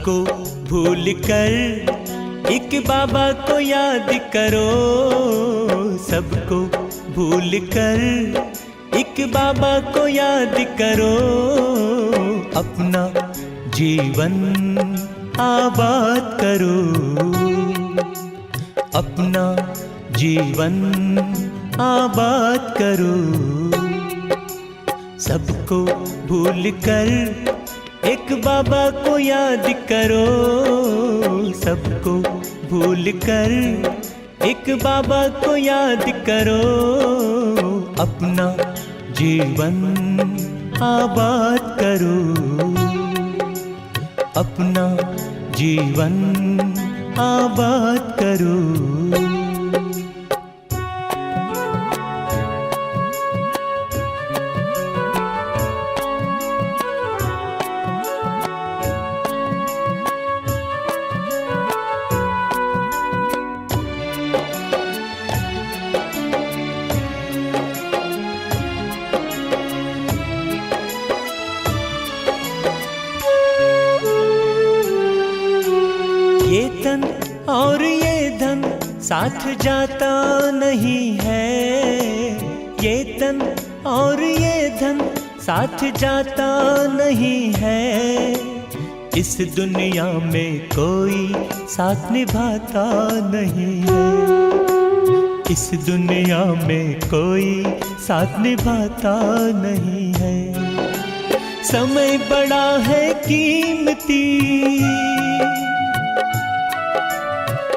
सबको भूल कर एक बाबा को याद करो, सबको भूल कर एक बाबा को याद करो। अपना जीवन आबाद करो, अपना जीवन आबाद करो। सबको भूल कर एक बाबा को याद करो, सबको भूल कर एक बाबा को याद करो। अपना जीवन आबाद करो, अपना जीवन आबाद करो। ये तन और ये धन साथ जाता नहीं है, ये तन और ये धन साथ जाता नहीं है। इस दुनिया में कोई साथ निभाता नहीं है, इस दुनिया में कोई साथ निभाता नहीं है। समय बड़ा है कीमती,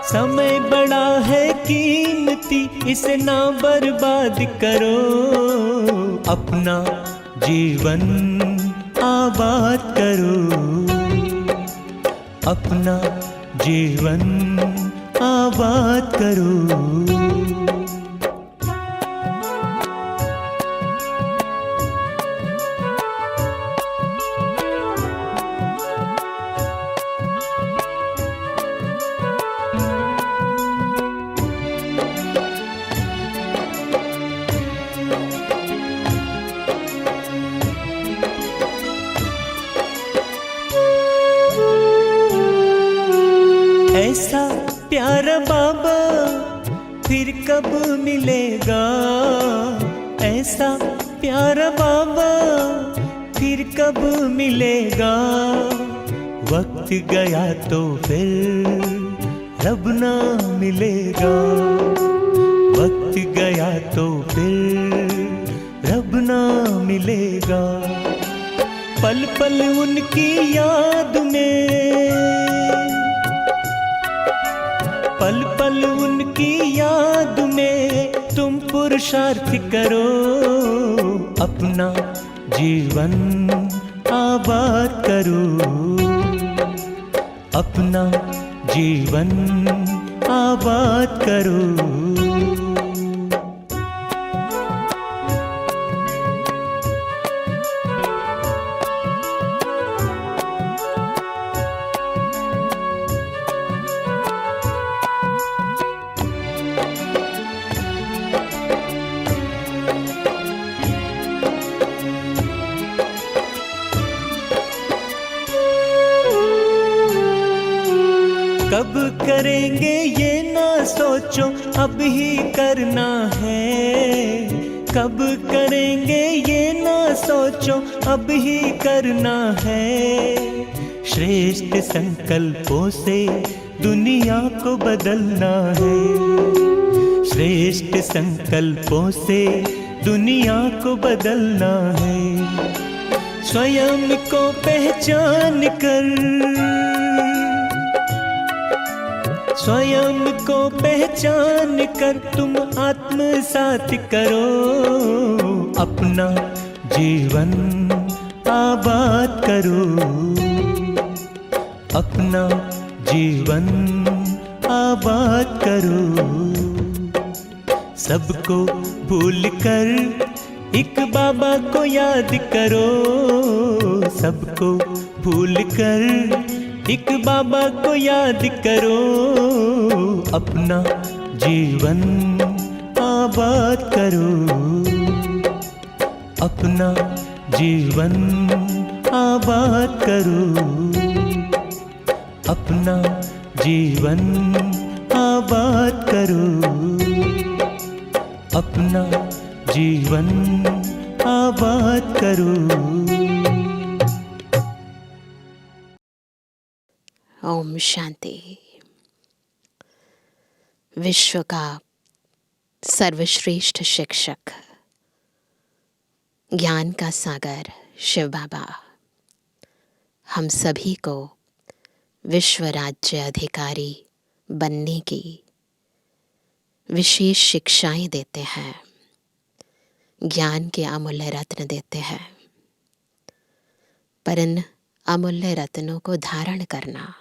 समय बड़ा है कीमती, इसे ना बर्बाद करो। अपना जीवन आबाद करो, अपना जीवन आबाद करो। ऐसा प्यारा बाबा फिर कब मिलेगा, ऐसा प्यारा बाबा फिर कब मिलेगा। वक्त गया तो फिर रब ना मिलेगा, वक्त गया तो फिर रब ना मिलेगा। पल पल उनकी याद में, पल पल उनकी याद में तुम पुरुषार्थ करो। अपना जीवन आबाद करो, अपना जीवन आबाद करो। कब करेंगे ये ना सोचो, अब ही करना है। कब करेंगे ये ना सोचो, अब ही करना है। श्रेष्ठ संकल्पों से दुनिया को बदलना है, श्रेष्ठ संकल्पों से दुनिया को बदलना है। स्वयं को पहचान कर, स्वयं को पहचान कर तुम आत्मसात करो। अपना जीवन आबाद करो, अपना जीवन आबाद करो। सबको भूल कर एक बाबा को याद करो, सबको भूल कर एक बाबा को याद करो। अपना जीवन आबाद करो, अपना जीवन आबाद करो, अपना जीवन आबाद करो, अपना जीवन आबाद करो। ओम शांति। विश्व का सर्वश्रेष्ठ शिक्षक, ज्ञान का सागर शिव बाबा हम सभी को विश्व राज्य अधिकारी बनने की विशेष शिक्षाएं देते हैं, ज्ञान के अमूल्य रत्न देते हैं। पर इन अमूल्य रत्नों को धारण करना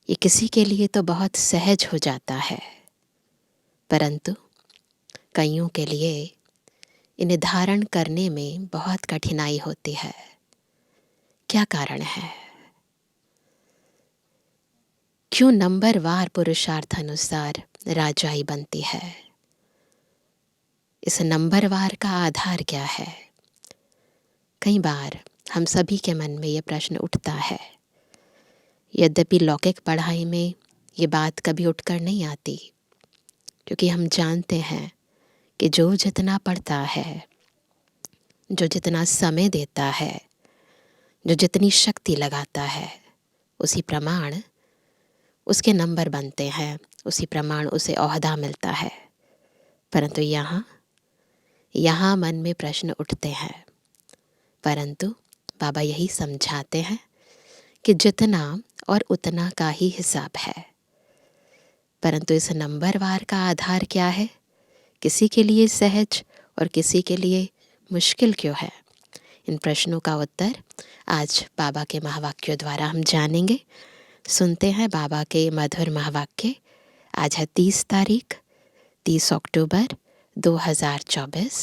ये किसी के लिए तो बहुत सहज हो जाता है, परंतु कईयों के लिए इन्हें धारण करने में बहुत कठिनाई होती है। क्या कारण है? क्यों नंबरवार पुरुषार्थ अनुसार राजाई बनती है? इस नंबरवार का आधार क्या है? कई बार हम सभी के मन में यह प्रश्न उठता है। यद्यपि लौकिक पढ़ाई में ये बात कभी उठकर नहीं आती, क्योंकि हम जानते हैं कि जो जितना पढ़ता है, जो जितना समय देता है, जो जितनी शक्ति लगाता है, उसी प्रमाण उसके नंबर बनते हैं, उसी प्रमाण उसे ओहदा मिलता है। परंतु यहाँ मन में प्रश्न उठते हैं। परंतु बाबा यही समझाते हैं कि जितना और उतना का ही हिसाब है। परंतु इस नंबरवार का आधार क्या है? किसी के लिए सहज और किसी के लिए मुश्किल क्यों है? इन प्रश्नों का उत्तर आज बाबा के महावाक्यों द्वारा हम जानेंगे। सुनते हैं बाबा के मधुर महावाक्य। आज है 30 अक्टूबर 2024।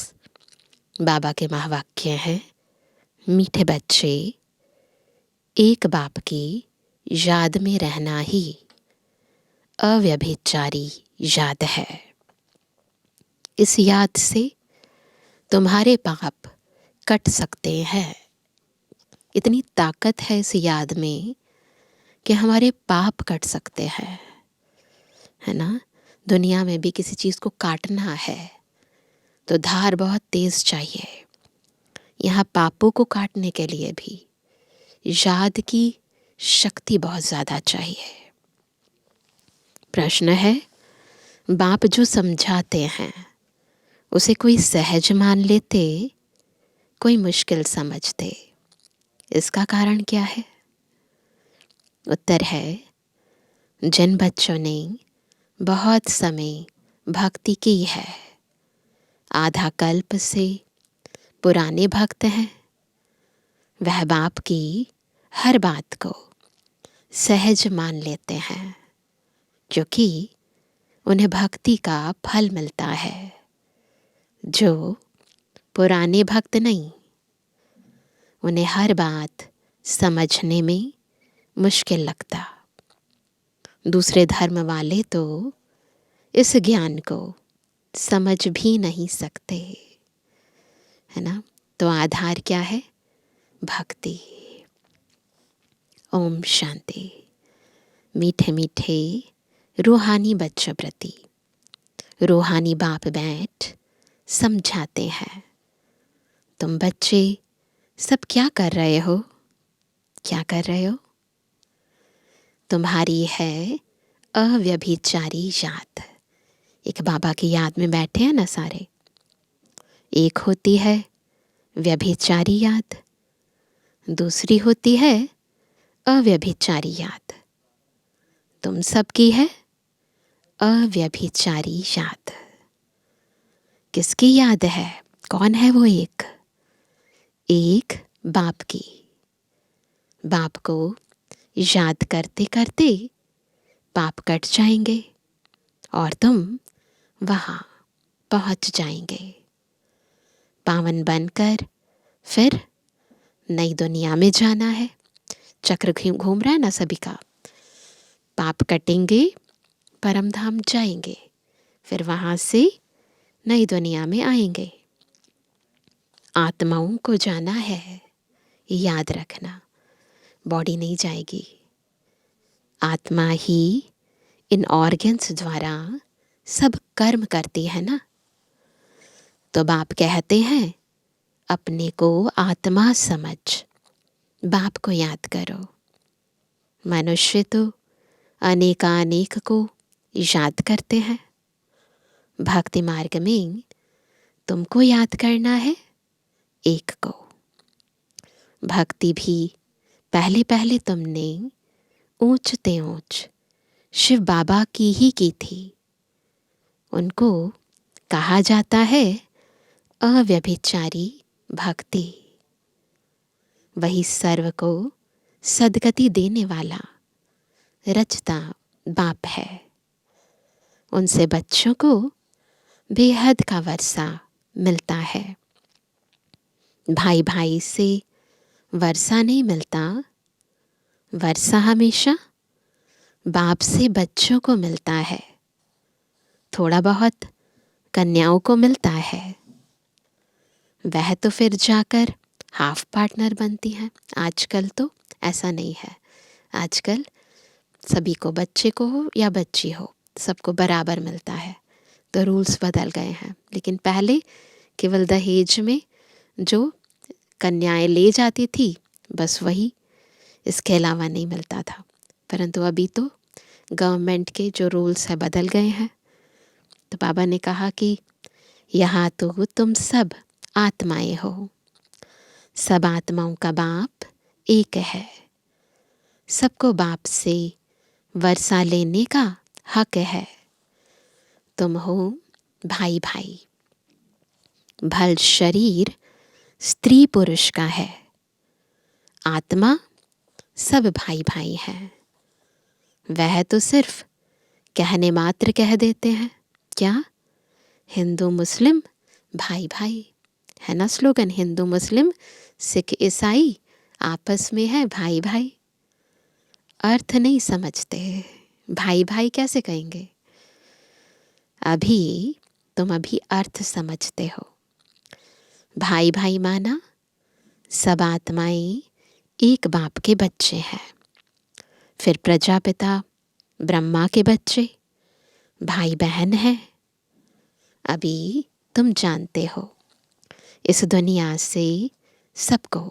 बाबा के महावाक्य हैं, मीठे बच्चे, एक बाप की याद में रहना ही अव्यभिचारी याद है। इस याद से तुम्हारे पाप कट सकते हैं। इतनी ताकत है इस याद में कि हमारे पाप कट सकते हैं, है ना। दुनिया में भी किसी चीज़ को काटना है तो धार बहुत तेज चाहिए। यहाँ पापों को काटने के लिए भी याद की शक्ति बहुत ज़्यादा चाहिए। प्रश्न है, बाप जो समझाते हैं उसे कोई सहज मान लेते, कोई मुश्किल समझते। इसका कारण क्या है? उत्तर है, जिन बच्चों ने बहुत समय भक्ति की है, आधा कल्प से पुराने भक्त हैं, वह बाप की हर बात को सहज मान लेते हैं, क्योंकि उन्हें भक्ति का फल मिलता है। जो पुराने भक्त नहीं, उन्हें हर बात समझने में मुश्किल लगता। दूसरे धर्म वाले तो इस ज्ञान को समझ भी नहीं सकते, है ना। तो आधार क्या है? भक्ति। ओम शांति। मीठे मीठे रूहानी बच्चों प्रति रूहानी बाप बैठ समझाते हैं, तुम बच्चे सब क्या कर रहे हो? क्या कर रहे हो? तुम्हारी है अव्यभिचारी याद। एक बाबा की याद में बैठे हैं ना सारे। एक होती है व्यभिचारी याद, दूसरी होती है अव्यभिचारी याद। तुम सबकी है अव्यभिचारी याद। किसकी याद है? कौन है वो एक? एक बाप की। बाप को याद करते करते पाप कट जाएंगे और तुम वहाँ पहुँच जाएंगे। पावन बनकर फिर नई दुनिया में जाना है। चक्र घूम रहा है ना सभी का। पाप कटेंगे, परम धाम जाएंगे, फिर वहाँ से नई दुनिया में आएंगे। आत्माओं को जाना है, याद रखना। बॉडी नहीं जाएगी, आत्मा ही इन ऑर्गन्स द्वारा सब कर्म करती है ना। तो बाप कहते हैं अपने को आत्मा समझ, बाप को याद करो। मनुष्य तो अनेकानेक को याद करते हैं। भक्ति मार्ग में तुमको याद करना है एक को। भक्ति भी पहले पहले तुमने ऊंचते ऊंच शिव बाबा की ही की थी। उनको कहा जाता है अव्यभिचारी भक्ति। वही सर्व को सदगति देने वाला रचता बाप है। उनसे बच्चों को बेहद का वर्षा मिलता है। भाई भाई से वर्षा नहीं मिलता, वर्षा हमेशा बाप से बच्चों को मिलता है। थोड़ा बहुत कन्याओं को मिलता है, वह तो फिर जाकर हाफ पार्टनर बनती हैं। आजकल तो ऐसा नहीं है। आजकल सभी को, बच्चे को हो या बच्ची हो, सबको बराबर मिलता है। तो रूल्स बदल गए हैं। लेकिन पहले केवल दहेज में जो कन्याएं ले जाती थी बस वही, इसके अलावा नहीं मिलता था। परंतु अभी तो गवर्नमेंट के जो रूल्स है बदल गए हैं। तो बाबा ने कहा कि यहाँ तो तुम सब आत्माएं हो, सब आत्माओं का बाप एक है। सबको बाप से वर्षा लेने का हक है। तुम हो भाई भाई। भल शरीर स्त्री पुरुष का है, आत्मा सब भाई भाई हैं। वह तो सिर्फ कहने मात्र कह देते हैं। क्या? हिंदू मुस्लिम भाई भाई है ना स्लोगन। हिंदू मुस्लिम सिख ईसाई आपस में है भाई भाई। अर्थ नहीं समझते। भाई भाई कैसे कहेंगे? तुम अभी अर्थ समझते हो। भाई भाई माना सब आत्माएं एक बाप के बच्चे हैं। फिर प्रजापिता ब्रह्मा के बच्चे भाई बहन हैं। अभी तुम जानते हो इस दुनिया से सबको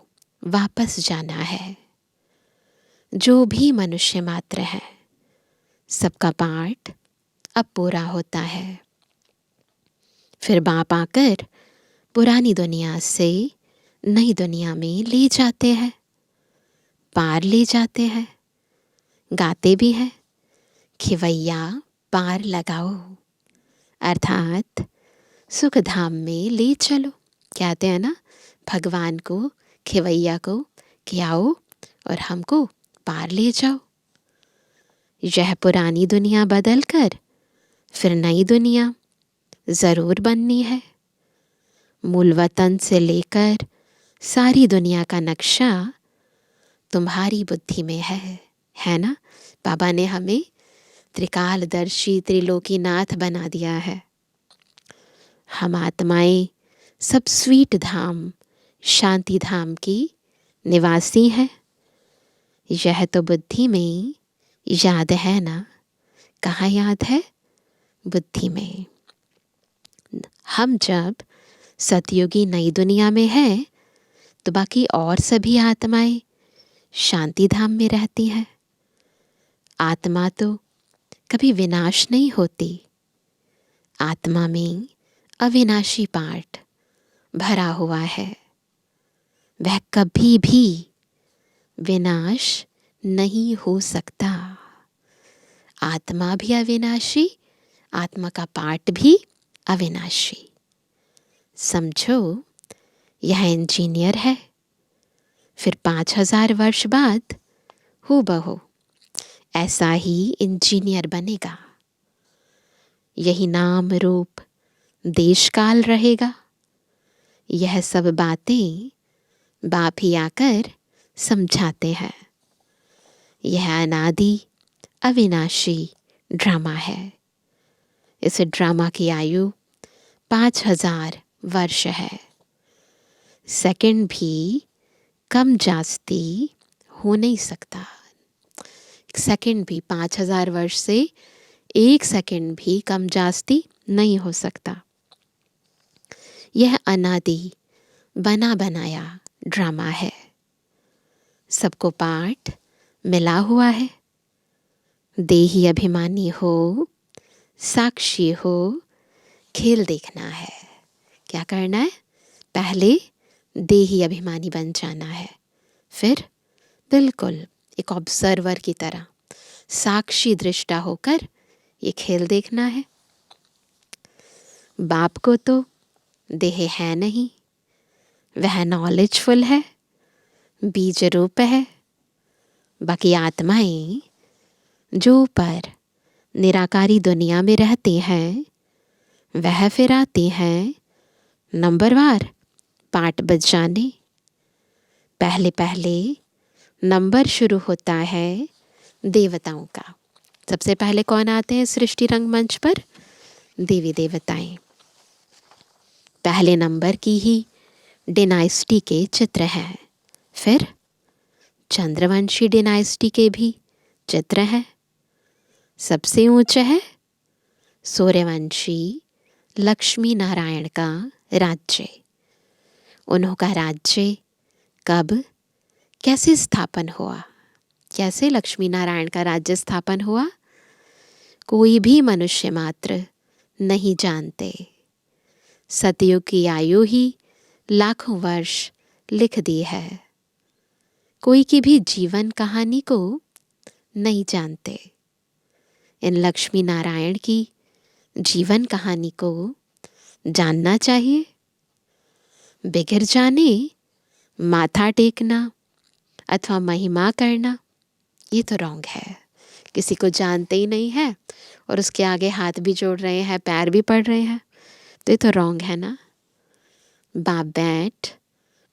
वापस जाना है। जो भी मनुष्य मात्र है सबका पार्ट अब पूरा होता है। फिर बाप आकर पुरानी दुनिया से नई दुनिया में ले जाते हैं, पार ले जाते हैं। गाते भी हैं खिवैया पार लगाओ, अर्थात सुख धाम में ले चलो। कहते हैं ना भगवान को, खिवैया को कि आओ और हमको पार ले जाओ। यह पुरानी दुनिया बदल कर फिर नई दुनिया ज़रूर बननी है। मूल वतन से लेकर सारी दुनिया का नक्शा तुम्हारी बुद्धि में है ना। बाबा ने हमें त्रिकालदर्शी त्रिलोकीनाथ बना दिया है। हम आत्माएं सब स्वीट धाम, शांति धाम की निवासी हैं। यह तो बुद्धि में याद है ना। कहाँ याद है? बुद्धि में। हम जब सतयुगी नई दुनिया में हैं तो बाकी और सभी आत्माएं शांति धाम में रहती हैं। आत्मा तो कभी विनाश नहीं होती। आत्मा में अविनाशी पार्ट भरा हुआ है। वह कभी भी विनाश नहीं हो सकता। आत्मा भी अविनाशी, आत्मा का पार्ट भी अविनाशी। समझो यह इंजीनियर है, फिर 5000 वर्ष बाद हूबहू ऐसा ही इंजीनियर बनेगा। यही नाम रूप देश काल रहेगा। यह सब बातें बाप ही आकर समझाते हैं। यह अनादि अविनाशी ड्रामा है। इस ड्रामा की आयु 5000 वर्ष है। सेकंड भी कम जास्ती हो नहीं सकता, एक सेकंड भी 5000 वर्ष से एक सेकंड भी कम जास्ती नहीं हो सकता। यह अनादि बना बनाया ड्रामा है। सबको पार्ट मिला हुआ है। देही अभिमानी हो, साक्षी हो, खेल देखना है। क्या करना है? पहले देही अभिमानी बन जाना है, फिर बिल्कुल एक ऑब्जर्वर की तरह साक्षी दृष्टा होकर ये खेल देखना है। बाप को तो देह है नहीं, वह नॉलेजफुल है, बीज रूप है। बाकी आत्माएं जो ऊपर निराकारी दुनिया में रहती हैं, वह फिर आती हैं नंबरवार पाठ बजाने। पहले पहले नंबर शुरू होता है देवताओं का। सबसे पहले कौन आते हैं सृष्टि रंगमंच पर? देवी देवताएं। पहले नंबर की ही डिनाइस्टी के चित्र हैं, फिर चंद्रवंशी डिनाइस्टी के भी चित्र हैं। सबसे ऊंचा है सूर्यवंशी लक्ष्मी नारायण का राज्य। उन्होंने राज्य कब कैसे स्थापन हुआ? कैसे लक्ष्मी नारायण का राज्य स्थापन हुआ? कोई भी मनुष्य मात्र नहीं जानते। सतयुग की आयु ही लाखों वर्ष लिख दी है। कोई की भी जीवन कहानी को नहीं जानते। इन लक्ष्मी नारायण की जीवन कहानी को जानना चाहिए। बिगड़ जाने माथा टेकना अथवा महिमा करना, ये तो रॉन्ग है। किसी को जानते ही नहीं है और उसके आगे हाथ भी जोड़ रहे हैं, पैर भी पड़ रहे हैं, तो ये तो रॉन्ग है ना। बाप बैठ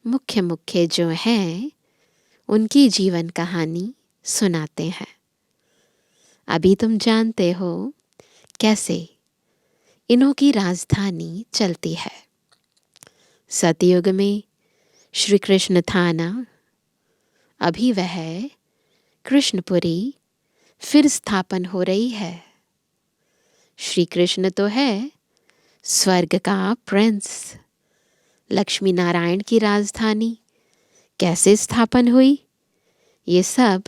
मुख्य मुख्य जो हैं उनकी जीवन कहानी सुनाते हैं। अभी तुम जानते हो कैसे इन्हों की राजधानी चलती है। सतयुग में श्री कृष्ण था ना, अभी वह कृष्णपुरी फिर स्थापन हो रही है। श्री कृष्ण तो है स्वर्ग का प्रिंस। लक्ष्मी नारायण की राजधानी कैसे स्थापन हुई, ये सब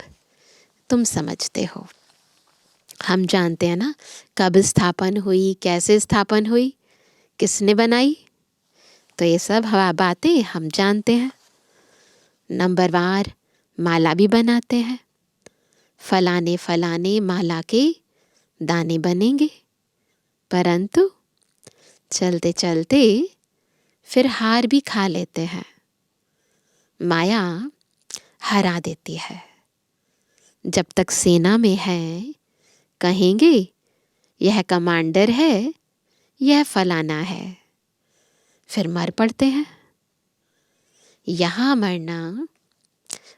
तुम समझते हो। हम जानते हैं ना कब स्थापन हुई, कैसे स्थापन हुई, किसने बनाई, तो ये सब हवा बातें हम जानते हैं। नंबरवार माला भी बनाते हैं। फलाने फलाने माला के दाने बनेंगे, परंतु चलते चलते फिर हार भी खा लेते हैं। माया हरा देती है। जब तक सेना में है कहेंगे यह कमांडर है, यह फलाना है, फिर मर पड़ते हैं। यहाँ मरना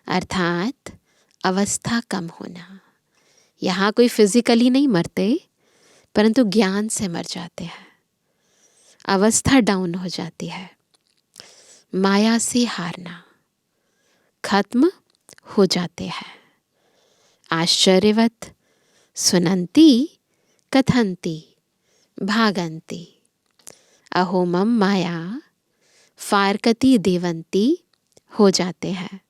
अर्थात अवस्था कम होना। यहाँ कोई फिजिकली नहीं मरते, परंतु ज्ञान से मर जाते हैं। अवस्था डाउन हो जाती है। माया से हारना, खत्म हो जाते हैं। आश्चर्यवत सुनंती कथंती भागंती अहो मम माया फारकती देवंती हो जाते हैं।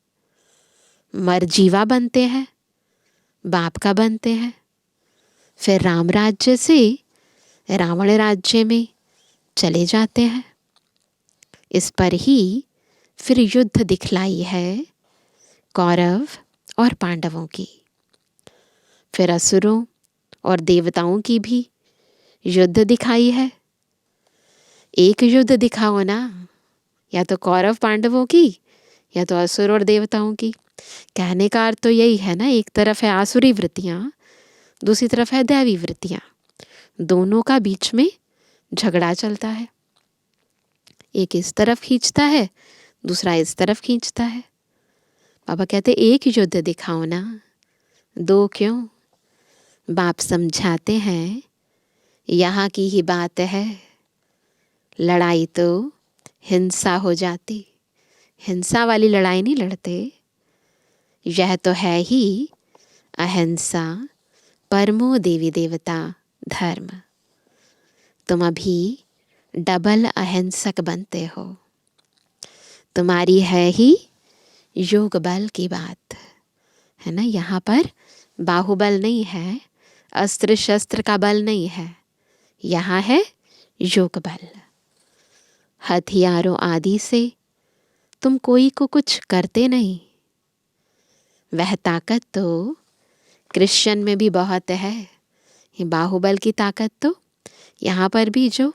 मरजीवा बनते हैं, बाप का बनते हैं, फिर राम राज्य से रावण राज्य में चले जाते हैं। इस पर ही फिर युद्ध दिखलाई है कौरव और पांडवों की। फिर असुरों और देवताओं की भी युद्ध दिखाई है। एक युद्ध दिखाओ ना, या तो कौरव पांडवों की या तो असुर और देवताओं की। कहने का अर्थ तो यही है ना, एक तरफ है आसुरी वृत्तियां, दूसरी तरफ है दैवी वृत्तियां। दोनों का बीच में झगड़ा चलता है। एक इस तरफ खींचता है, दूसरा इस तरफ खींचता है। बाबा कहते एक युद्ध दिखाओ ना, दो क्यों? बाप समझाते हैं यहाँ की ही बात है। लड़ाई तो हिंसा हो जाती, हिंसा वाली लड़ाई नहीं लड़ते। यह तो है ही अहिंसा परमो देवी देवता धर्म। तुम अभी डबल अहिंसक बनते हो। तुम्हारी है ही योग बल की बात, है ना। यहाँ पर बाहुबल नहीं है, अस्त्र शस्त्र का बल नहीं है, यहाँ है योग बल। हथियारों आदि से तुम कोई को कुछ करते नहीं। वह ताकत तो क्रिश्चियन में भी बहुत है, ये बाहुबल की ताकत तो यहाँ पर भी जो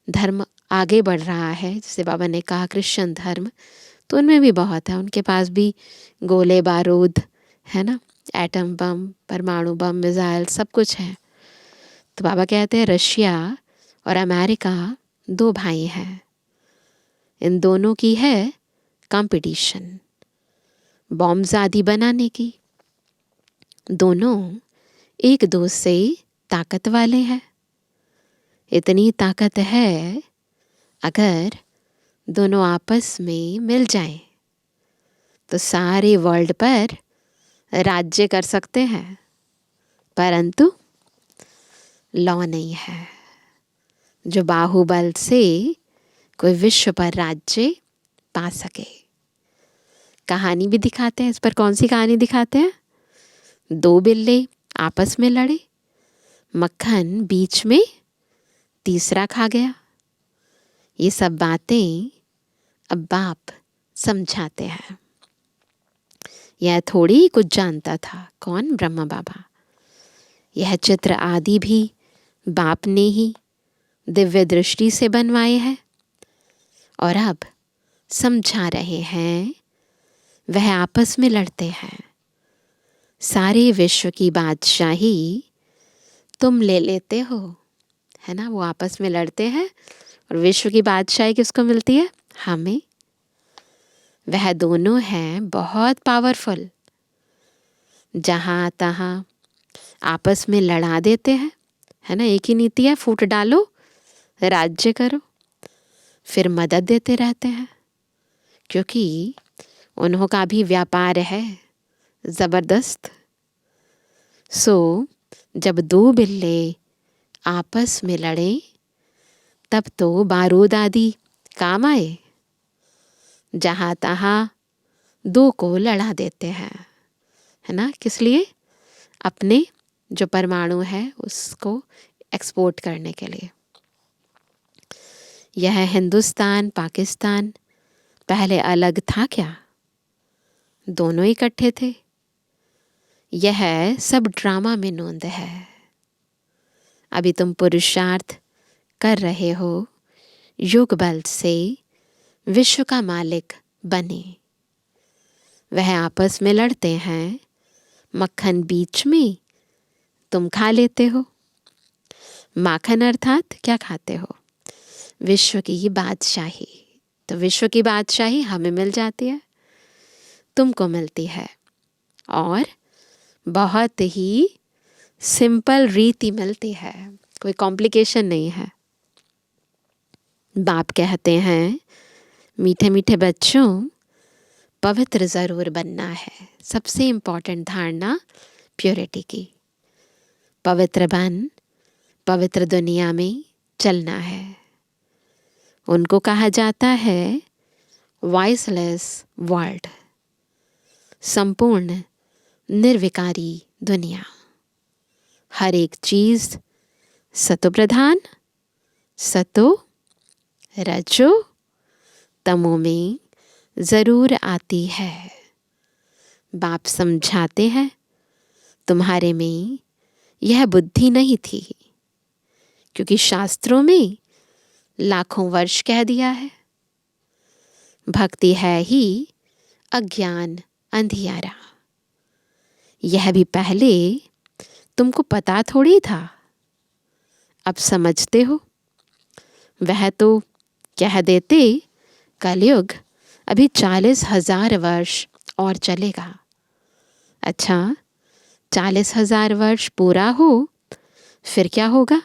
धर्म आगे बढ़ रहा है, जैसे बाबा ने कहा क्रिश्चियन धर्म, तो उनमें भी बहुत है। उनके पास भी गोले बारूद, है ना, एटम बम, परमाणु बम, मिसाइल, सब कुछ है। तो बाबा कहते हैं रशिया और अमेरिका दो भाई हैं, इन दोनों की है कंपटीशन बॉम्ब्स आदि बनाने की। दोनों एक दूसरे से ताकत वाले हैं। इतनी ताकत है, अगर दोनों आपस में मिल जाएं तो सारे वर्ल्ड पर राज्य कर सकते हैं, परंतु लॉ नहीं है जो बाहुबल से कोई विश्व पर राज्य पा सके। कहानी भी दिखाते हैं इस पर। कौन सी कहानी दिखाते हैं? दो बिल्ले आपस में लड़े, मक्खन बीच में, तीसरा खा गया। ये सब बातें अब बाप समझाते हैं। यह थोड़ी ही कुछ जानता था। कौन? ब्रह्मा बाबा। यह चित्र आदि भी बाप ने ही दिव्य दृष्टि से बनवाए हैं और अब समझा रहे हैं। वह आपस में लड़ते हैं। सारे विश्व की बादशाही तुम ले लेते हो, है ना। वो आपस में लड़ते हैं और विश्व की बादशाही किसको मिलती है? हमें। वह दोनों हैं बहुत पावरफुल। जहाँ तहाँ आपस में लड़ा देते हैं, है ना। एक ही नीति है, फूट डालो, राज्य करो, फिर मदद देते रहते हैं, क्योंकि उन्हों का भी व्यापार है ज़बरदस्त। सो जब दो बिल्ले आपस में लड़े तब तो बारूद आदि काम आए। जहाँ तहाँ दो को लड़ा देते हैं, है ना। किस लिए? अपने जो परमाणु है उसको एक्सपोर्ट करने के लिए। यह हिंदुस्तान पाकिस्तान पहले अलग था क्या? दोनों इकट्ठे थे। यह सब ड्रामा में नोंद है। अभी तुम पुरुषार्थ कर रहे हो योग बल से विश्व का मालिक बने। वह आपस में लड़ते हैं, मक्खन बीच में, तुम खा लेते हो। माखन अर्थात क्या खाते हो? विश्व की बादशाही। तो विश्व की बादशाही हमें मिल जाती है, तुमको मिलती है, और बहुत ही सिंपल रीति मिलती है, कोई कॉम्प्लिकेशन नहीं है। बाप कहते हैं मीठे मीठे बच्चों, पवित्र ज़रूर बनना है। सबसे इम्पोर्टेंट धारणा प्योरिटी की। पवित्र बन पवित्र दुनिया में चलना है। उनको कहा जाता है वॉइसलेस वर्ल्ड, संपूर्ण निर्विकारी दुनिया। हर एक चीज़ सतो प्रधान, सतो रजो तमो में ज़रूर आती है। बाप समझाते हैं तुम्हारे में यह बुद्धि नहीं थी, क्योंकि शास्त्रों में लाखों वर्ष कह दिया है। भक्ति है ही अज्ञान अंधियारा। यह भी पहले तुमको पता थोड़ी था, अब समझते हो। वह तो कह देते कलयुग अभी 40,000 वर्ष और चलेगा। अच्छा, 40,000 वर्ष पूरा हो फिर क्या होगा?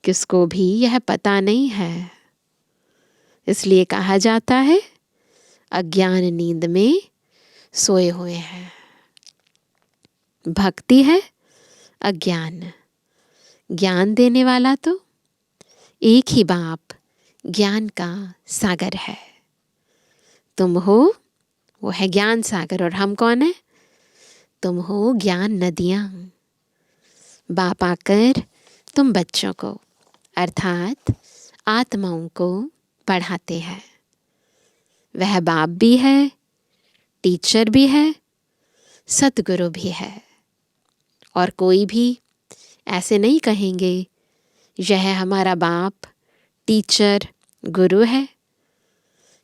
किसको भी यह पता नहीं है। इसलिए कहा जाता है अज्ञान नींद में सोए हुए हैं। भक्ति है अज्ञान। ज्ञान देने वाला तो एक ही बाप ज्ञान का सागर है। तुम हो, वो है ज्ञान सागर, और हम कौन है? तुम हो ज्ञान नदियाँ। बाप आकर तुम बच्चों को अर्थात आत्माओं को पढ़ाते हैं। वह बाप भी है, टीचर भी है, सतगुरु भी है। और कोई भी ऐसे नहीं कहेंगे यह हमारा बाप टीचर गुरु है।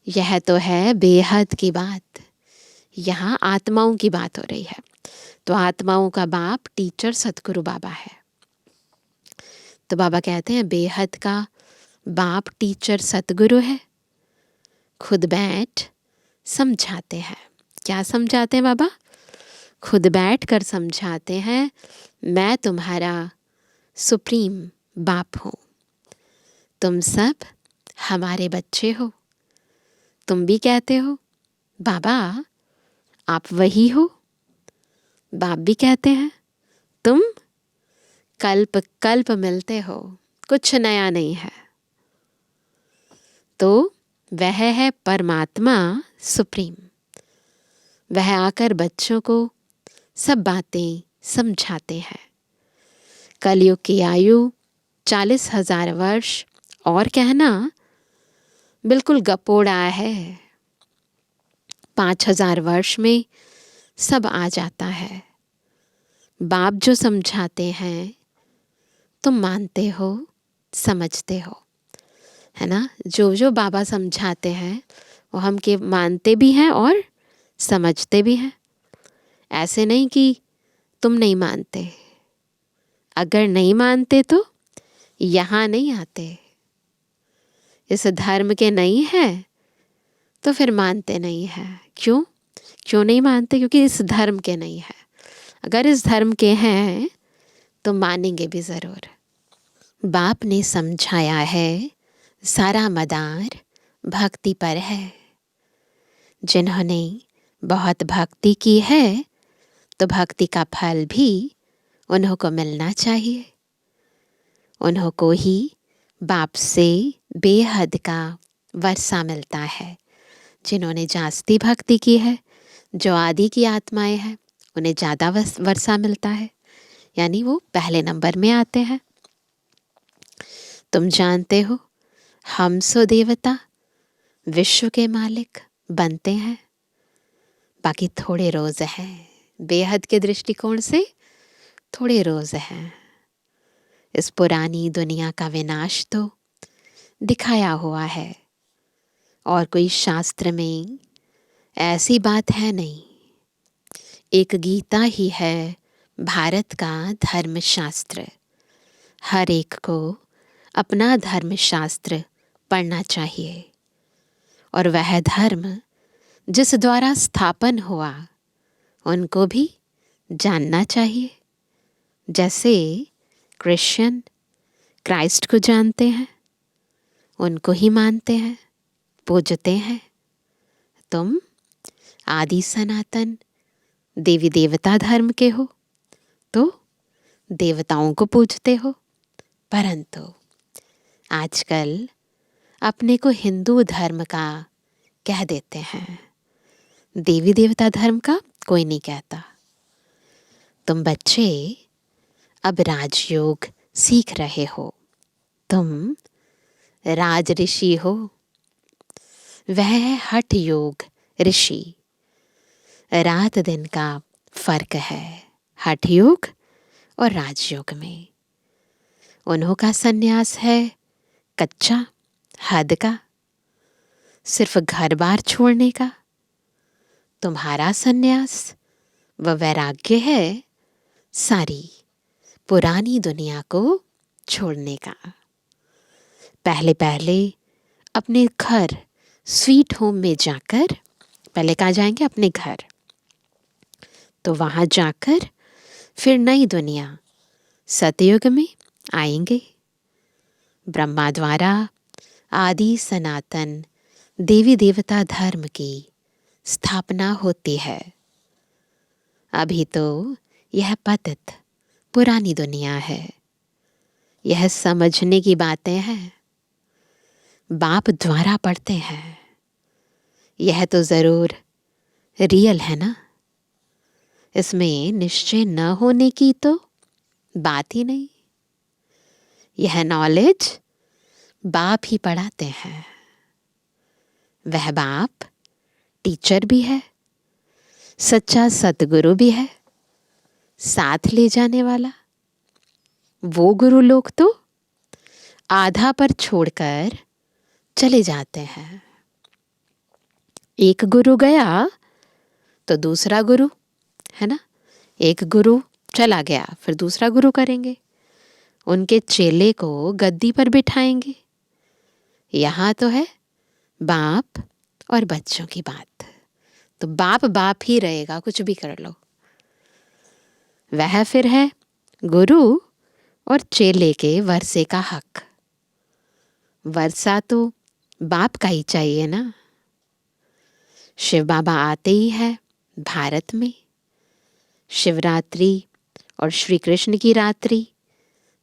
यह तो है बेहद की बात। यहाँ आत्माओं की बात हो रही है। तो आत्माओं का बाप टीचर सतगुरु बाबा है। तो बाबा कहते हैं बेहद का बाप टीचर सतगुरु है। खुद बैठ समझाते हैं। क्या समझाते हैं बाबा? खुद बैठ कर समझाते हैं, मैं तुम्हारा सुप्रीम बाप हूँ। तुम सब हमारे बच्चे हो। तुम भी कहते हो बाबा आप वही हो। बाप भी कहते हैं तुम कल्प कल्प मिलते हो, कुछ नया नहीं है। तो वह है परमात्मा सुप्रीम। वह आकर बच्चों को सब बातें समझाते हैं। कलयुग की आयु 40,000 वर्ष और कहना बिल्कुल गपोड़ा है। 5,000 वर्ष में सब आ जाता है। बाप जो समझाते हैं तुम मानते हो, समझते हो, है ना? जो जो बाबा समझाते हैं वो हम के मानते भी हैं और समझते भी हैं। ऐसे नहीं कि तुम नहीं मानते। अगर नहीं मानते तो यहाँ नहीं आते। इस धर्म के नहीं है तो फिर मानते नहीं है। क्यों क्यों नहीं मानते? क्योंकि इस धर्म के नहीं है। अगर इस धर्म के हैं तो मानेंगे भी ज़रूर। बाप ने समझाया है सारा मदार भक्ति पर है। जिन्होंने बहुत भक्ति की है तो भक्ति का फल भी उन्हों को मिलना चाहिए। उन्हों को ही बाप से बेहद का वर्षा मिलता है। जिन्होंने जास्ती भक्ति की है, जो आदि की आत्माएं हैं, उन्हें ज़्यादा वर्षा मिलता है, यानी वो पहले नंबर में आते हैं। तुम जानते हो हम सो देवता विश्व के मालिक बनते हैं। बाकी थोड़े रोज़ हैं। बेहद के दृष्टिकोण से थोड़े रोज़ हैं। इस पुरानी दुनिया का विनाश तो दिखाया हुआ है और कोई शास्त्र में ऐसी बात है नहीं। एक गीता ही है भारत का धर्मशास्त्र। हर एक को अपना धर्मशास्त्र पढ़ना चाहिए और वह धर्म जिस द्वारा स्थापन हुआ उनको भी जानना चाहिए। जैसे क्रिश्चियन क्राइस्ट को जानते हैं, उनको ही मानते हैं, पूजते हैं। तुम आदि सनातन देवी देवता धर्म के हो तो देवताओं को पूजते हो। परंतु आजकल अपने को हिंदू धर्म का कह देते हैं, देवी देवता धर्म का कोई नहीं कहता। तुम बच्चे अब राजयोग सीख रहे हो। तुम राज ऋषि हो। वह है हठ योग ऋषि। रात दिन का फर्क है हठ योग और राजयोग में। उन्हों का सन्यास है कच्चा, हद का, सिर्फ घर बार छोड़ने का। तुम्हारा सन्यास व वैराग्य है सारी पुरानी दुनिया को छोड़ने का। पहले पहले अपने घर स्वीट होम में जाकर, पहले कहाँ जाएंगे? अपने घर। तो वहाँ जाकर फिर नई दुनिया सतयुग में आएंगे। ब्रह्मा द्वारा आदि सनातन देवी देवता धर्म की स्थापना होती है। अभी तो यह पतित पुरानी दुनिया है, यह समझने की बातें हैं, बाप द्वारा पढ़ते हैं। यह तो ज़रूर रियल है ना, इसमें निश्चय न होने की तो बात ही नहीं। यह नॉलेज बाप ही पढ़ाते हैं। वह बाप टीचर भी है, सच्चा सतगुरु भी है, साथ ले जाने वाला। वो गुरु लोग तो आधा पर छोड़कर चले जाते हैं। एक गुरु गया तो दूसरा गुरु, है ना, एक गुरु चला गया फिर दूसरा गुरु करेंगे, उनके चेले को गद्दी पर बिठाएंगे। यहाँ तो है बाप और बच्चों की बात, तो बाप बाप ही रहेगा, कुछ भी कर लो। वह फिर है गुरु और चेले के वर्षे का हक। वर्षा तो बाप का ही चाहिए ना। शिव बाबा आते ही है भारत में। शिवरात्रि और श्री कृष्ण की रात्रि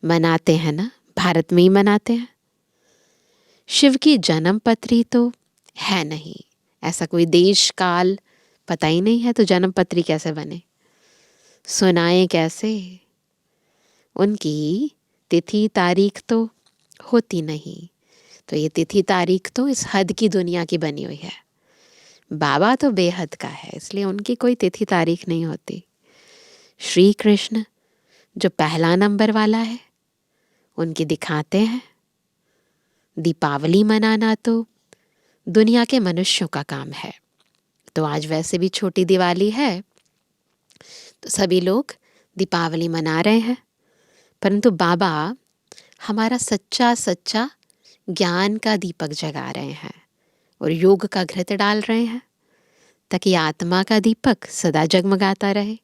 मनाते हैं ना, भारत में ही मनाते हैं। शिव की जन्म पत्री तो है नहीं, ऐसा कोई देश काल पता ही नहीं है, तो जन्म पत्री कैसे बने, सुनाए कैसे। उनकी तिथि तारीख तो होती नहीं, तो ये तिथि तारीख तो इस हद की दुनिया की बनी हुई है। बाबा तो बेहद का है, इसलिए उनकी कोई तिथि तारीख नहीं होती। श्री कृष्ण जो पहला नंबर वाला है, उनकी दिखाते हैं। दीपावली मनाना तो दुनिया के मनुष्यों का काम है, तो आज वैसे भी छोटी दिवाली है, तो सभी लोग दीपावली मना रहे हैं। परंतु बाबा हमारा सच्चा सच्चा ज्ञान का दीपक जगा रहे हैं और योग का घृत डाल रहे हैं, ताकि आत्मा का दीपक सदा जगमगाता रहे।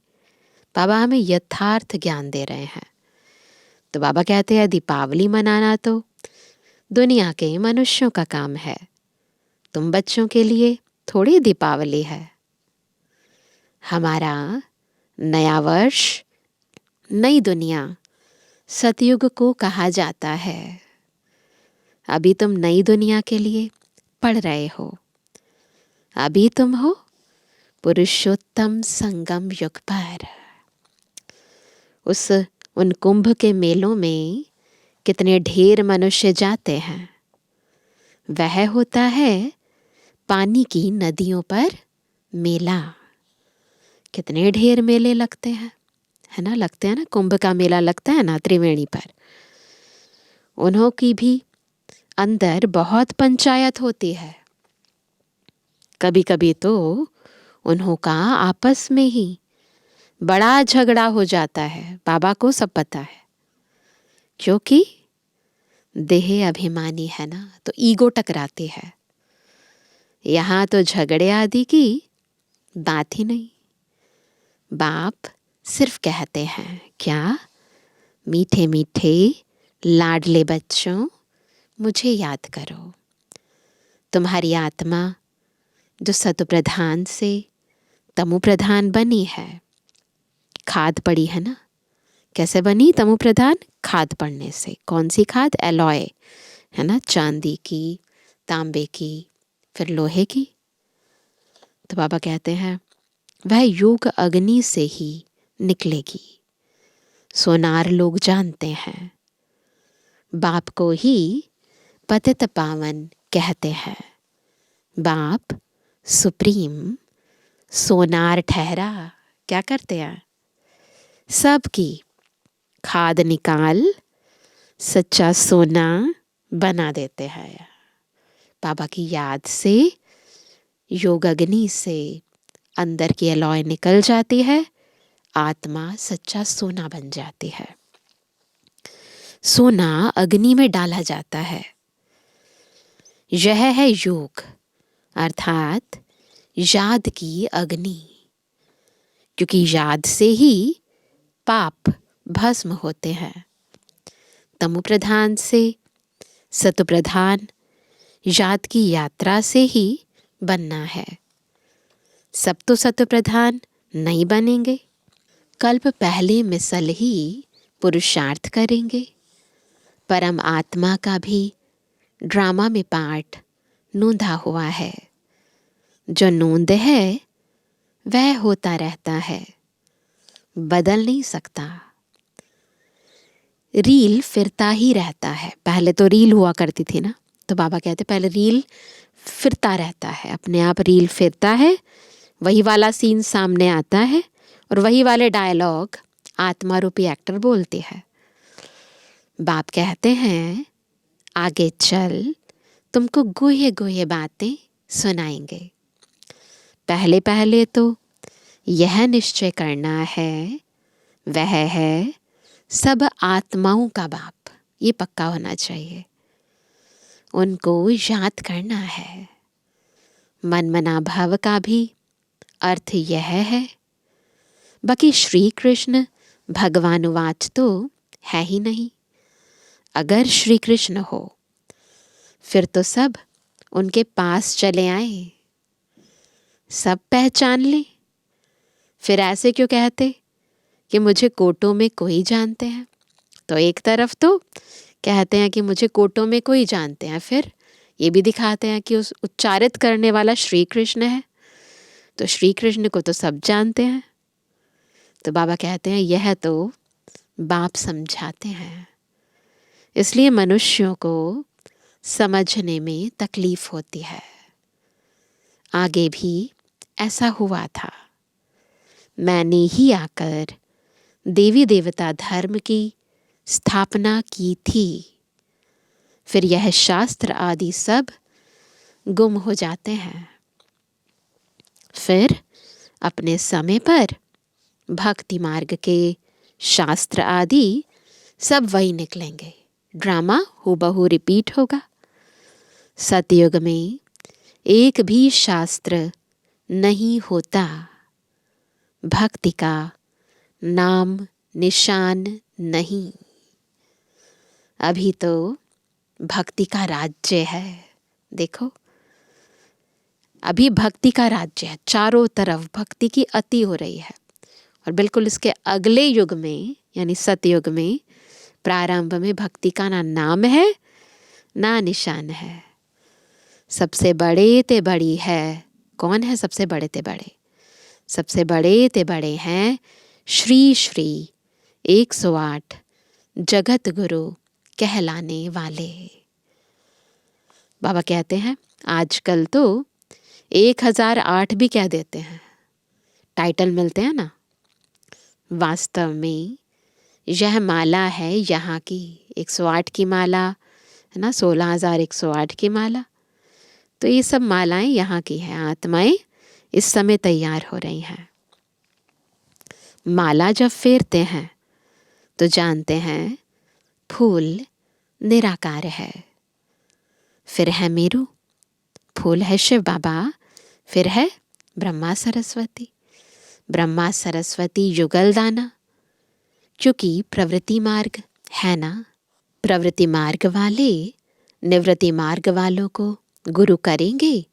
बाबा हमें यथार्थ ज्ञान दे रहे हैं। तो बाबा कहते हैं दीपावली मनाना तो दुनिया के मनुष्यों का काम है, तुम बच्चों के लिए थोड़ी दीपावली है। हमारा नया वर्ष, नई दुनिया सतयुग को कहा जाता है। अभी तुम नई दुनिया के लिए पढ़ रहे हो, अभी तुम हो पुरुषोत्तम संगम युग पर। उन कुंभ के मेलों में कितने ढेर मनुष्य जाते हैं। वह होता है पानी की नदियों पर मेला। कितने ढेर मेले लगते हैं, है ना, लगते हैं ना। कुंभ का मेला लगता है ना त्रिवेणी पर। उन्हों की भी अंदर बहुत पंचायत होती है। कभी कभी तो उन्हों का आपस में ही बड़ा झगड़ा हो जाता है। बाबा को सब पता है, क्योंकि देह अभिमानी है ना, तो ईगो टकराती है। यहाँ तो झगड़े आदि की बात ही नहीं। बाप सिर्फ कहते हैं क्या, मीठे मीठे लाडले बच्चों मुझे याद करो। तुम्हारी आत्मा जो सत्व प्रधान से तमु प्रधान बनी है, खाद पड़ी है ना। कैसे बनी तमु प्रधान? खाद पड़ने से। कौन सी खाद? एलॉय, है ना, चांदी की, तांबे की, फिर लोहे की। तो बाबा कहते हैं वह योग अग्नि से ही निकलेगी। सोनार लोग जानते हैं, बाप को ही पतित पावन कहते हैं। बाप सुप्रीम सोनार ठहरा। क्या करते हैं? सबकी खाद निकाल सच्चा सोना बना देते हैं। बाबा की याद से, योग अग्नि से अंदर की अलॉय निकल जाती है, आत्मा सच्चा सोना बन जाती है। सोना अग्नि में डाला जाता है। यह है योग, अर्थात याद की अग्नि। क्योंकि याद से ही पाप भस्म होते हैं। तमु प्रधान से सत्व प्रधान याद की यात्रा से ही बनना है। सब तो सत्व प्रधान नहीं बनेंगे, कल्प पहले मिसल ही पुरुषार्थ करेंगे। परम आत्मा का भी ड्रामा में पार्ट नूंधा हुआ है। जो नूंद है वह होता रहता है, बदल नहीं सकता। रील फिरता ही रहता है। पहले तो रील हुआ करती थी ना, तो बाबा कहते पहले रील फिरता रहता है, अपने आप रील फिरता है, वही वाला सीन सामने आता है और वही वाले डायलॉग आत्मा रूपी एक्टर बोलते हैं। बाप कहते हैं आगे चल, तुमको गुहे गुहे बातें सुनाएंगे। पहले पहले तो यह निश्चय करना है, वह है सब आत्माओं का बाप। ये पक्का होना चाहिए। उनको याद करना है। मन मना भाव का भी अर्थ यह है। बाकी श्री कृष्ण भगवानुवाच तो है ही नहीं। अगर श्री कृष्ण हो फिर तो सब उनके पास चले आए, सब पहचान ले। फिर ऐसे क्यों कहते कि मुझे कोटों में कोई जानते हैं? तो एक तरफ तो कहते हैं कि मुझे कोटों में कोई जानते हैं, फिर ये भी दिखाते हैं कि उस उच्चारित करने वाला श्री कृष्ण है, तो श्री कृष्ण को तो सब जानते हैं। तो बाबा कहते हैं यह तो बाप समझाते हैं। इसलिए मनुष्यों को समझने में तकलीफ होती है। आगे भी ऐसा हुआ था। मैंने ही आकर देवी देवता धर्म की स्थापना की थी। फिर यह शास्त्र आदि सब गुम हो जाते हैं। फिर अपने समय पर भक्ति मार्ग के शास्त्र आदि सब वही निकलेंगे। ड्रामा हूबहू रिपीट होगा। सतयुग में एक भी शास्त्र नहीं होता। भक्ति का नाम निशान नहीं। अभी तो भक्ति का राज्य है। देखो, अभी भक्ति का राज्य है। चारों तरफ भक्ति की अति हो रही है। और बिल्कुल इसके अगले युग में यानी सतयुग में प्रारंभ में भक्ति का ना नाम है ना निशान है। सबसे बड़े ते बड़ी है। कौन है सबसे बड़े ते बड़े? सबसे बड़े ते बड़े हैं श्री श्री 108 जगत गुरु कहलाने वाले। बाबा कहते हैं आजकल तो 1008 भी कह देते हैं, टाइटल मिलते हैं ना। वास्तव में यह माला है यहाँ की 108 की माला है ना, 16,108 की माला। तो ये सब मालाएं यहाँ की हैं। आत्माएं इस समय तैयार हो रही हैं। माला जब फेरते हैं तो जानते हैं फूल निराकार है। फिर है मेरू, फूल है शिव बाबा, फिर है ब्रह्मा सरस्वती। ब्रह्मा सरस्वती युगल दाना, क्योंकि प्रवृत्ति मार्ग है ना। प्रवृत्ति मार्ग वाले निवृत्ति मार्ग वालों को गुरु करेंगे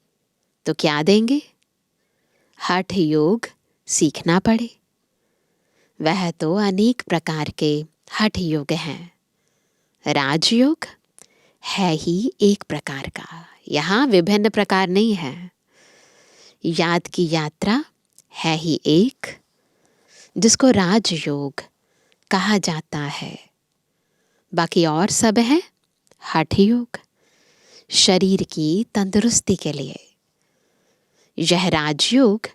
तो क्या देंगे? हठ योग सीखना पड़े। वह तो अनेक प्रकार के हठ योग हैं। राजयोग है ही एक प्रकार का, यहाँ विभिन्न प्रकार नहीं है। याद की यात्रा है ही एक, जिसको राजयोग कहा जाता है। बाकी और सब है हठ योग, शरीर की तंदुरुस्ती के लिए। यह राजयोग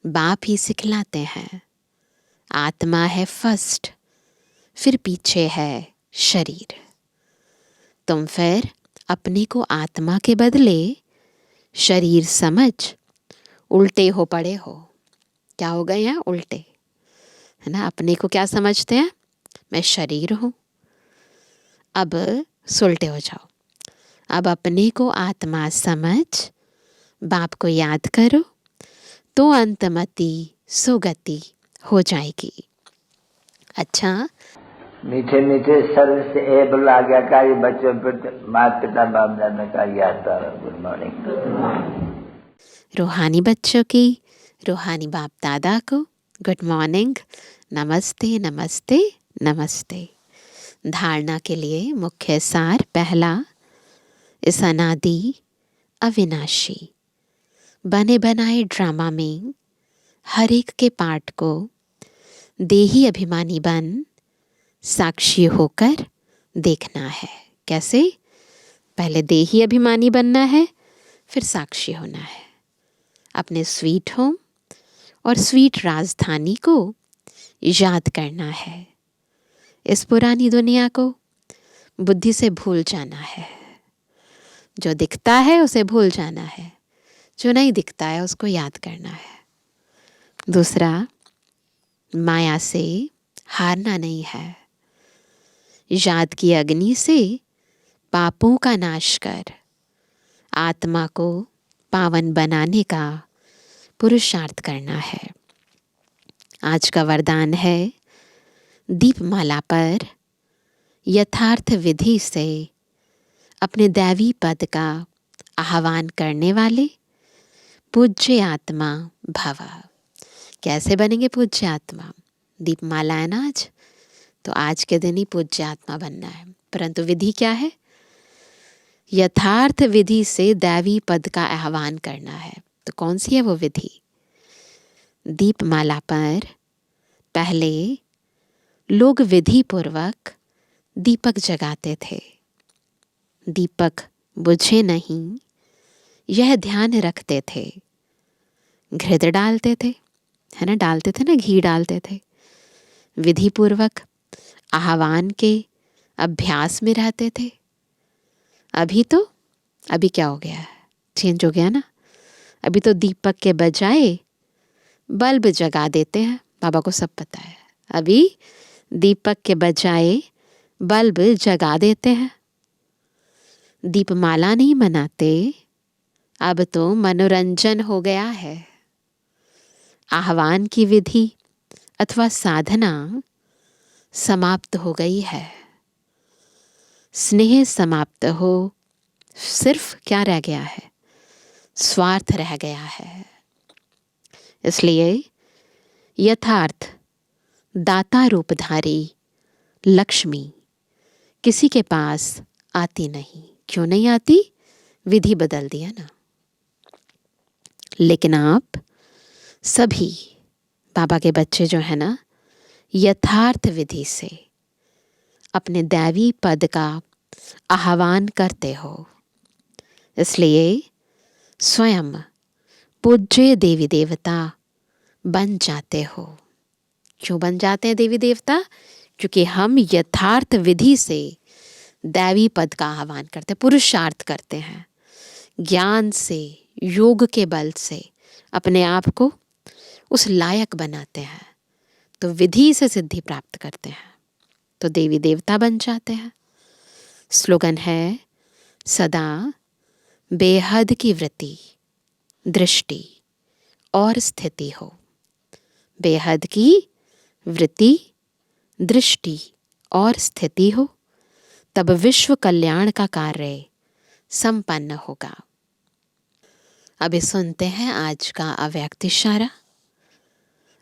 बाप ही सिखलाते हैं। आत्मा है फर्स्ट, फिर पीछे है शरीर। तुम फिर अपने को आत्मा के बदले शरीर समझ उल्टे हो पड़े हो। क्या हो गए हैं? उल्टे, है ना। अपने को क्या समझते हैं? मैं शरीर हूँ। अब सुलटे हो जाओ। अब अपने को आत्मा समझ बाप को याद करो तो अंतमति सुगति हो जाएगी। अच्छा, मीठे मीठे सर्व से एबल आज्ञाकारी बच्चों पर माता पिता बाप दादा का याद करो। Good morning. रूहानी बच्चों की रूहानी बाप दादा को गुड मॉर्निंग, नमस्ते नमस्ते नमस्ते। धारणा के लिए मुख्य सार पहला, इस अनादि अविनाशी बने बनाए ड्रामा में हर एक के पार्ट को देही अभिमानी बन साक्षी होकर देखना है। कैसे? पहले देही अभिमानी बनना है, फिर साक्षी होना है। अपने स्वीट होम और स्वीट राजधानी को याद करना है। इस पुरानी दुनिया को बुद्धि से भूल जाना है। जो दिखता है उसे भूल जाना है, जो नहीं दिखता है उसको याद करना है। दूसरा, माया से हारना नहीं है। याद की अग्नि से पापों का नाश कर आत्मा को पावन बनाने का पुरुषार्थ करना है। आज का वरदान है, दीपमाला पर यथार्थ विधि से अपने दैवी पद का आह्वान करने वाले पूज्य आत्मा भव। कैसे बनेंगे पूज्य आत्मा? दीपमाला है ना आज, तो आज के दिन ही पूज्य आत्मा बनना है। परंतु विधि क्या है? यथार्थ विधि से दैवी पद का आह्वान करना है। तो कौन सी है वो विधि? दीपमाला पर पहले लोग विधि पूर्वक दीपक जगाते थे। दीपक बुझे नहीं, यह ध्यान रखते थे। घृत डालते थे, है ना, डालते थे ना, घी डालते थे। विधि पूर्वक आह्वान के अभ्यास में रहते थे। अभी क्या हो गया है? चेंज हो गया ना। अभी तो दीपक के बजाय बल्ब जगा देते हैं। बाबा को सब पता है। अभी दीपक के बजाय बल्ब जगा देते हैं। दीपमाला नहीं मनाते, अब तो मनोरंजन हो गया है। आह्वान की विधि अथवा साधना समाप्त हो गई है। स्नेह समाप्त हो, सिर्फ क्या रह गया है? स्वार्थ रह गया है। इसलिए यथार्थ दाता रूपधारी लक्ष्मी किसी के पास आती नहीं। क्यों नहीं आती? विधि बदल दिया ना। लेकिन आप सभी बाबा के बच्चे जो है ना, यथार्थ विधि से अपने दैवी पद का आह्वान करते हो। इसलिए स्वयं पूज्य देवी देवता बन जाते हो। क्यों बन जाते हैं देवी देवता? क्योंकि हम यथार्थ विधि से दैवी पद का आह्वान करते, पुरुषार्थ करते हैं। ज्ञान से, योग के बल से अपने आप को उस लायक बनाते हैं, तो विधि से सिद्धि प्राप्त करते हैं, तो देवी देवता बन जाते हैं। स्लोगन है, सदा बेहद की वृत्ति, दृष्टि और स्थिति हो। बेहद की वृत्ति, दृष्टि और स्थिति हो, तब विश्व कल्याण का कार्य संपन्न होगा। अभी सुनते हैं आज का अव्यक्त इशारा।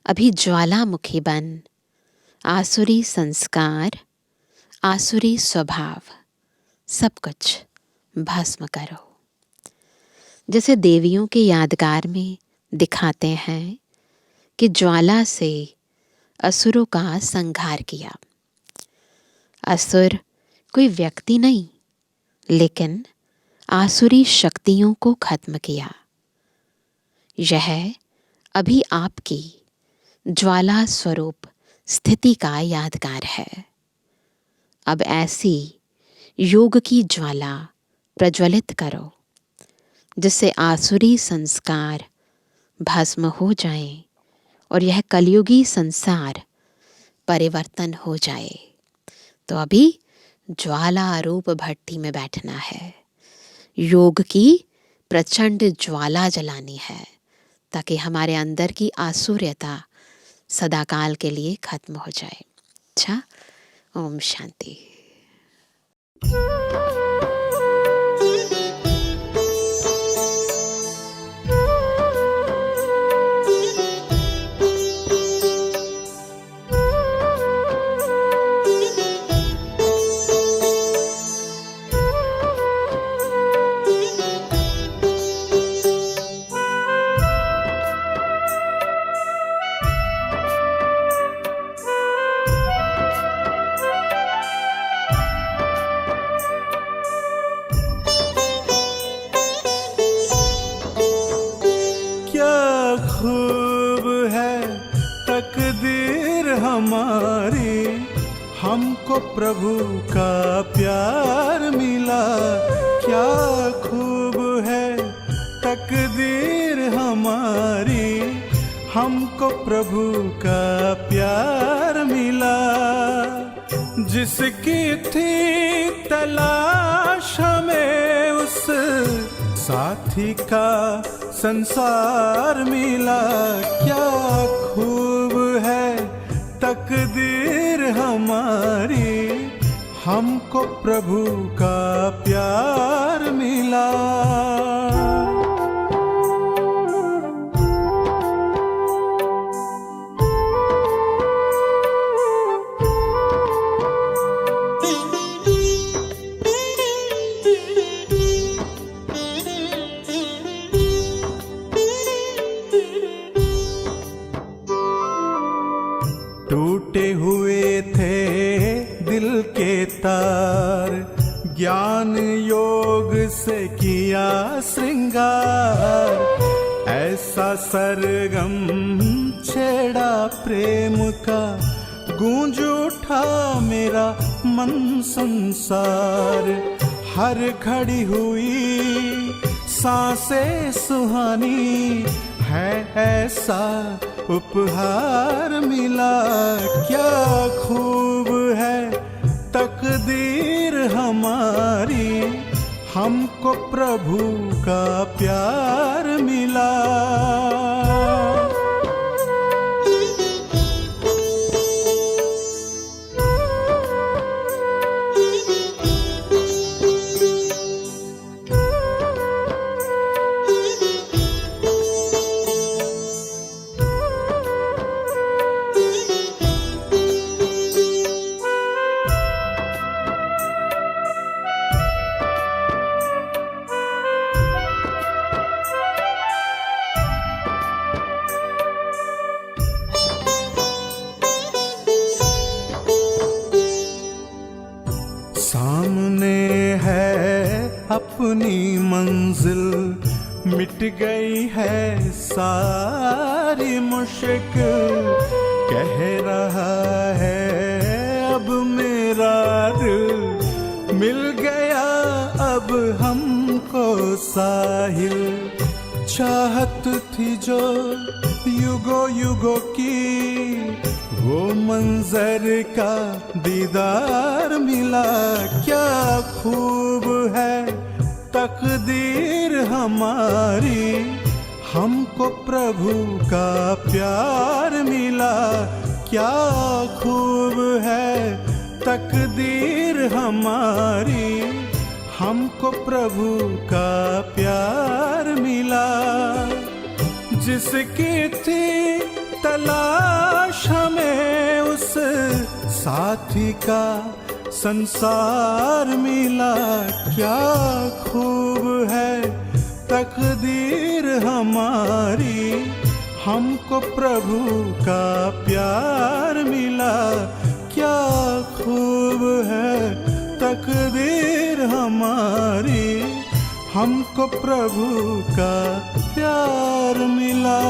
अभी ज्वालामुखी बन आसुरी संस्कार, आसुरी स्वभाव सब कुछ भस्म करो। जैसे देवियों के यादगार में दिखाते हैं कि ज्वाला से असुरों का संहार किया। असुर कोई व्यक्ति नहीं, लेकिन आसुरी शक्तियों को खत्म किया। यह अभी आपकी ज्वाला स्वरूप स्थिति का यादगार है। अब ऐसी योग की ज्वाला प्रज्वलित करो, जिससे आसुरी संस्कार भस्म हो जाएं और यह कलयुगी संसार परिवर्तन हो जाए। तो अभी ज्वाला रूप भट्टी में बैठना है, योग की प्रचंड ज्वाला जलानी है, ताकि हमारे अंदर की आसुर्यता सदाकाल के लिए खत्म हो जाए। अच्छा, ओम शांति। हमको प्रभु का प्यार मिला, क्या खूब है तकदीर हमारी, हमको प्रभु का प्यार मिला। जिसकी थी तलाश हमें उस साथी का संसार मिला, क्या खूब है तकदीर हमारी, हमको प्रभु का प्यार मिला। टूटे हुए थे दिल के तार, ज्ञान योग से किया श्रृंगार, ऐसा सरगम छेड़ा प्रेम का, गूंज उठा मेरा मन संसार। हर घड़ी हुई सांसें सुहानी, है ऐसा उपहार मिला, क्या खूब है तकदीर हमारी, हमको प्रभु का प्यार मिला। सामने है अपनी मंजिल, मिट गई है सारी मुश्किल, कह रहा है अब मेरा दिल, मिल गया अब हमको साहिल। चाहत थी जो युगों युगों की, वो मंजर का दीदार मिला, क्या खूब है तकदीर हमारी, हमको प्रभु का प्यार मिला, क्या खूब है तकदीर हमारी, हमको प्रभु का प्यार मिला। जिसकी थी तलाश हमें उस साथी का संसार मिला, क्या खूब है तकदीर हमारी, हमको प्रभु का प्यार मिला, क्या खूब है तकदीर हमारी, हमको प्रभु का प्यार मिला।